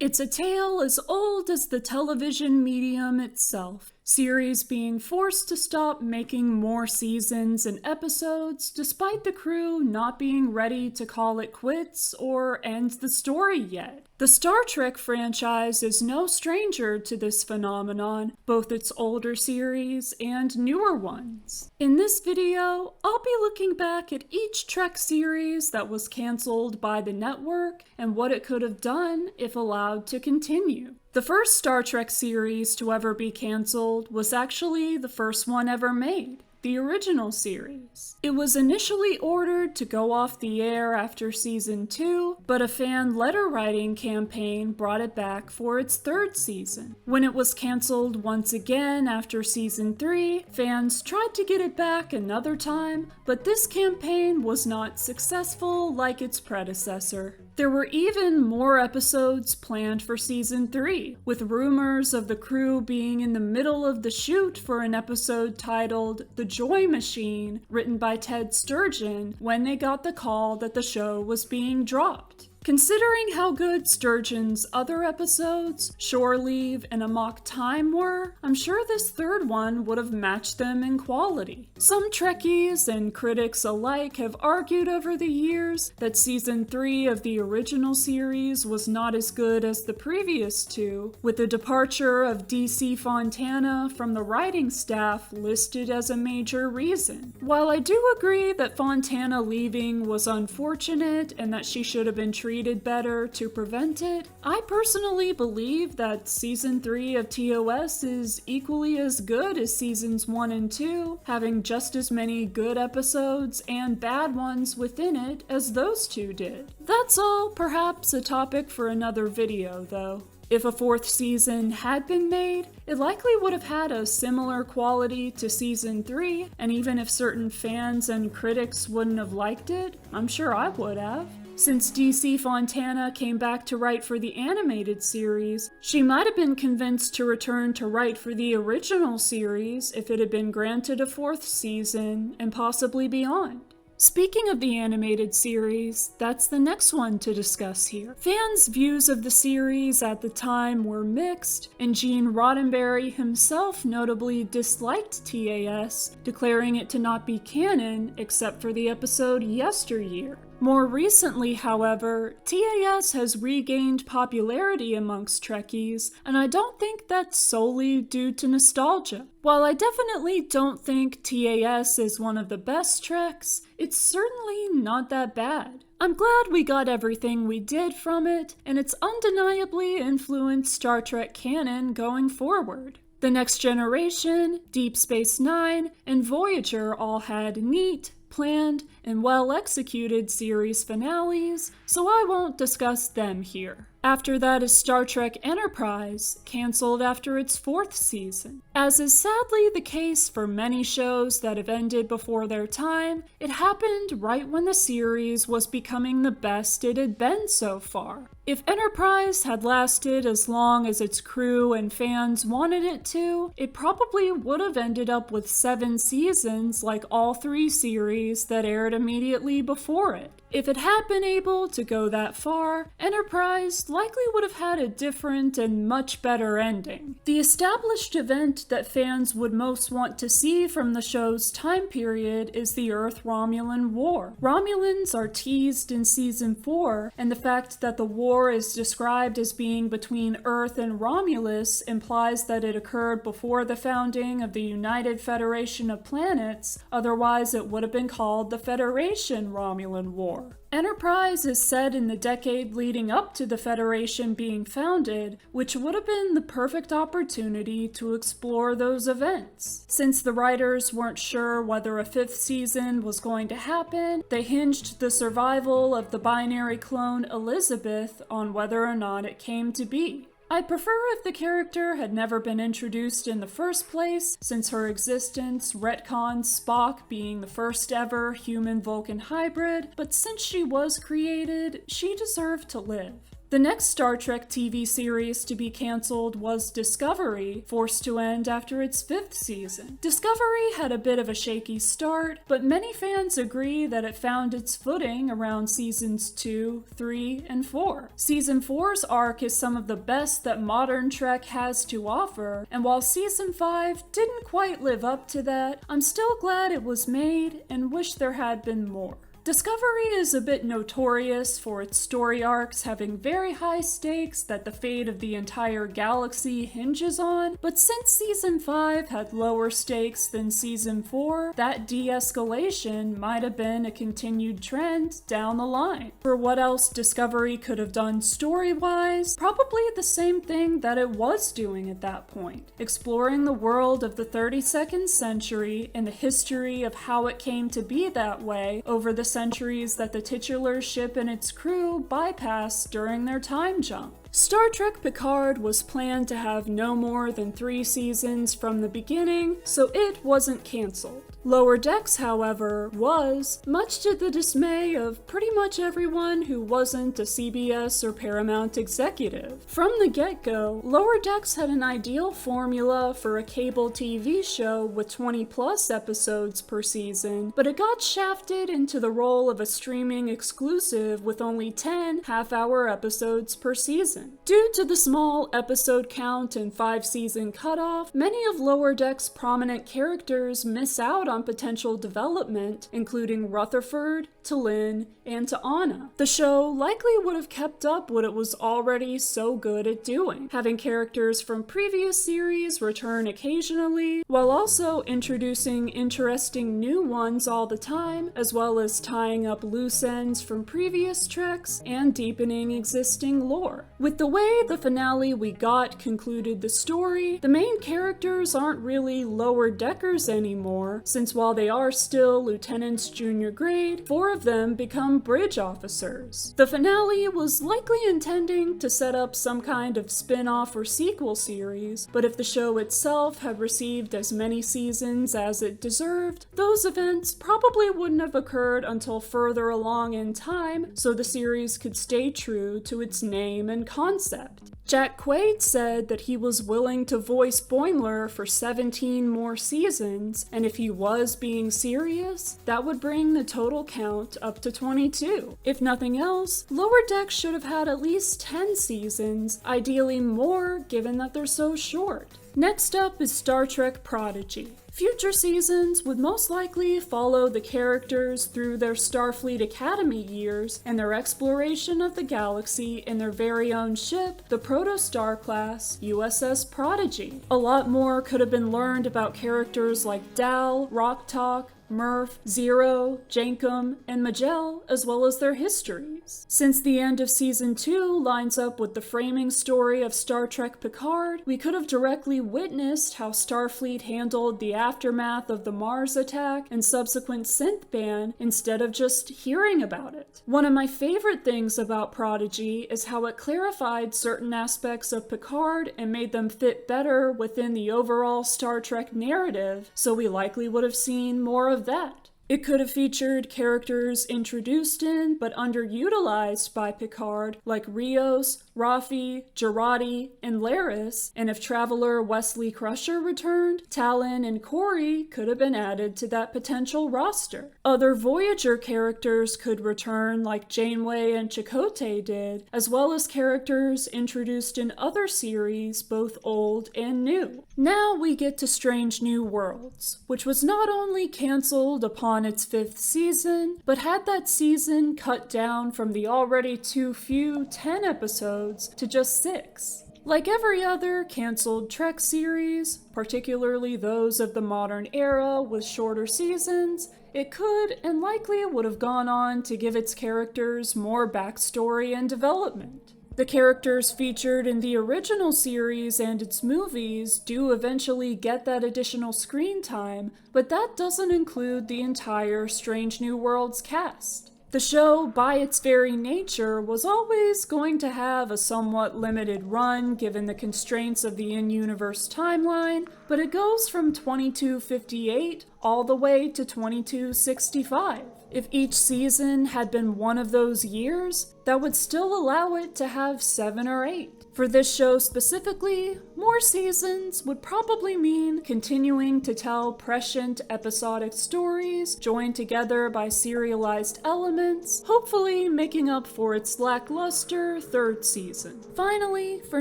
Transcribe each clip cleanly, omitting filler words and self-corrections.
It's a tale as old as the television medium itself. Series being forced to stop making more seasons and episodes despite the crew not being ready to call it quits or end the story yet. The Star Trek franchise is no stranger to this phenomenon, both its older series and newer ones. In this video, I'll be looking back at each Trek series that was canceled by the network and what it could have done if allowed to continue. The first Star Trek series to ever be canceled was actually the first one ever made, the original series. It was initially ordered to go off the air after season 2, but a fan letter writing campaign brought it back for its third season. When it was canceled once again after season 3, fans tried to get it back another time, but this campaign was not successful like its predecessor. There were even more episodes planned for season 3, with rumors of the crew being in the middle of the shoot for an episode titled The Joy Machine, written by Ted Sturgeon, when they got the call that the show was being dropped. Considering how good Sturgeon's other episodes, Shore Leave and Amok Time were, I'm sure this third one would have matched them in quality. Some Trekkies and critics alike have argued over the years that season 3 of the original series was not as good as the previous two, with the departure of DC Fontana from the writing staff listed as a major reason. While I do agree that Fontana leaving was unfortunate and that she should have been treated better to prevent it, I personally believe that season 3 of TOS is equally as good as seasons 1 and 2, having just as many good episodes and bad ones within it as those two did. That's all perhaps a topic for another video though. If a fourth season had been made, it likely would have had a similar quality to season 3, and even if certain fans and critics wouldn't have liked it, I'm sure I would have. Since DC Fontana came back to write for the animated series, she might have been convinced to return to write for the original series if it had been granted a fourth season, and possibly beyond. Speaking of the animated series, that's the next one to discuss here. Fans' views of the series at the time were mixed, and Gene Roddenberry himself notably disliked TAS, declaring it to not be canon except for the episode Yesteryear. More recently, however, TAS has regained popularity amongst Trekkies, and I don't think that's solely due to nostalgia. While I definitely don't think TAS is one of the best Treks, it's certainly not that bad. I'm glad we got everything we did from it, and it's undeniably influenced Star Trek canon going forward. The Next Generation, Deep Space Nine, and Voyager all had neat, planned, and well-executed series finales, so I won't discuss them here. After that is Star Trek Enterprise, canceled after its fourth season. As is sadly the case for many shows that have ended before their time, it happened right when the series was becoming the best it had been so far. If Enterprise had lasted as long as its crew and fans wanted it to, it probably would have ended up with 7 seasons like all 3 series that aired immediately before it. If it had been able to go that far, Enterprise likely would have had a different and much better ending. The established event that fans would most want to see from the show's time period is the Earth-Romulan War. Romulans are teased in season 4, and the fact that the war is described as being between Earth and Romulus implies that it occurred before the founding of the United Federation of Planets, otherwise it would have been called the Federation-Romulan War. Enterprise is set in the decade leading up to the Federation being founded, which would have been the perfect opportunity to explore those events. Since the writers weren't sure whether a 5th season was going to happen, they hinged the survival of the binary clone Elizabeth on whether or not it came to be. I'd prefer if the character had never been introduced in the first place, since her existence retcons Spock being the first ever human-Vulcan hybrid, but since she was created, she deserved to live. The next Star Trek TV series to be canceled was Discovery, forced to end after its 5th season. Discovery had a bit of a shaky start, but many fans agree that it found its footing around seasons 2, 3, and 4. Season 4's arc is some of the best that modern Trek has to offer, and while season 5 didn't quite live up to that, I'm still glad it was made and wish there had been more. Discovery is a bit notorious for its story arcs having very high stakes that the fate of the entire galaxy hinges on, but since Season 5 had lower stakes than Season 4, that de-escalation might have been a continued trend down the line. For what else Discovery could have done story-wise, probably the same thing that it was doing at that point, exploring the world of the 32nd century and the history of how it came to be that way over the centuries that the titular ship and its crew bypassed during their time jump. Star Trek Picard was planned to have no more than 3 seasons from the beginning, so it wasn't canceled. Lower Decks, however, was, much to the dismay of pretty much everyone who wasn't a CBS or Paramount executive. From the get-go, Lower Decks had an ideal formula for a cable TV show with 20-plus episodes per season, but it got shafted into the role of a streaming exclusive with only 10 half-hour episodes per season. Due to the small episode count and 5-season cutoff, many of Lower Decks' prominent characters miss out on potential development, including Rutherford, T'Lyn, and T'Ana. The show likely would have kept up what it was already so good at doing, having characters from previous series return occasionally, while also introducing interesting new ones all the time, as well as tying up loose ends from previous Treks and deepening existing lore. With the way the finale we got concluded the story, the main characters aren't really lower deckers anymore, since while they are still lieutenants junior grade, 4 of them become bridge officers. The finale was likely intending to set up some kind of spin-off or sequel series, but if the show itself had received as many seasons as it deserved, those events probably wouldn't have occurred until further along in time, so the series could stay true to its name and concept. Jack Quaid said that he was willing to voice Boimler for 17 more seasons, and if he was being serious, that would bring the total count up to 22. If nothing else, Lower Decks should have had at least 10 seasons, ideally more given that they're so short. Next up is Star Trek Prodigy. Future seasons would most likely follow the characters through their Starfleet Academy years and their exploration of the galaxy in their very own ship, the Protostar class USS Prodigy. A lot more could have been learned about characters like Dal, Rok-Tahk, Murph, Zero, Jankum, and Majel, as well as their histories. Since the end of Season 2 lines up with the framing story of Star Trek Picard, we could have directly witnessed how Starfleet handled the aftermath of the Mars attack and subsequent synth ban instead of just hearing about it. One of my favorite things about Prodigy is how it clarified certain aspects of Picard and made them fit better within the overall Star Trek narrative, so we likely would have seen more of that. It could have featured characters introduced in but underutilized by Picard like Rios, Raffi, Jurati, and Laris, and if Traveler Wesley Crusher returned, Talon and Corey could have been added to that potential roster. Other Voyager characters could return like Janeway and Chakotay did, as well as characters introduced in other series, both old and new. Now we get to Strange New Worlds, which was not only cancelled upon its 5th season, but had that season cut down from the already too few 10 episodes to just 6. Like every other cancelled Trek series, particularly those of the modern era with shorter seasons, it could and likely would have gone on to give its characters more backstory and development. The characters featured in the original series and its movies do eventually get that additional screen time, but that doesn't include the entire Strange New Worlds cast. The show, by its very nature, was always going to have a somewhat limited run given the constraints of the in-universe timeline, but it goes from 2258 all the way to 2265. If each season had been one of those years, that would still allow it to have 7 or 8. For this show specifically, more seasons would probably mean continuing to tell prescient episodic stories joined together by serialized elements, hopefully making up for its lackluster 3rd season. Finally, for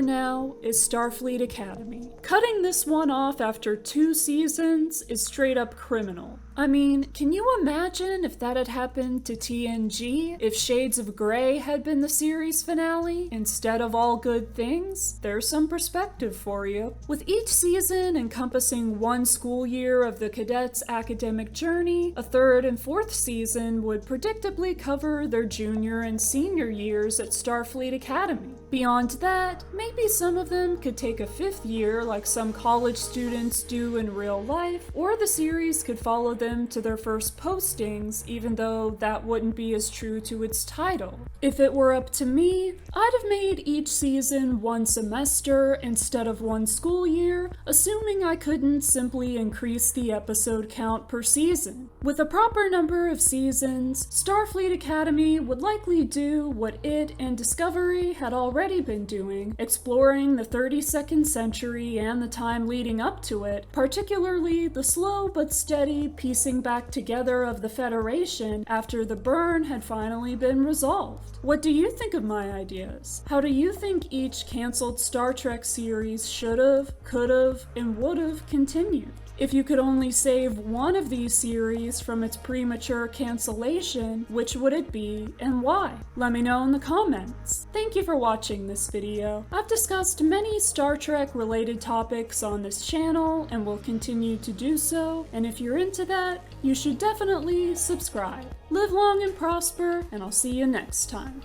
now, is Starfleet Academy. Cutting this one off after 2 seasons is straight up criminal. I mean, can you imagine if that had happened to TNG? If Shades of Grey had been the series finale instead of All Good Things? There's some perspective for you. With each season encompassing 1 school year of the cadets' academic journey, a 3rd and 4th season would predictably cover their junior and senior years at Starfleet Academy. Beyond that, maybe some of them could take a 5th year like some college students do in real life, or the series could follow them to their first postings, even though that wouldn't be as true to its title. If it were up to me, I'd have made each season 1 semester instead of 1 school year, assuming I couldn't simply increase the episode count per season. With a proper number of seasons, Starfleet Academy would likely do what it and Discovery had already been doing, exploring the 32nd century and the time leading up to it, particularly the slow but steady piecing back together of the Federation after the burn had finally been resolved. What do you think of my ideas? How do you think each cancelled Star Trek series should've, could've, and would've continued? If you could only save one of these series from its premature cancellation, which would it be and why? Let me know in the comments. Thank you for watching this video. I've discussed many Star Trek related topics on this channel and will continue to do so, and if you're into that, you should definitely subscribe. Live long and prosper, and I'll see you next time.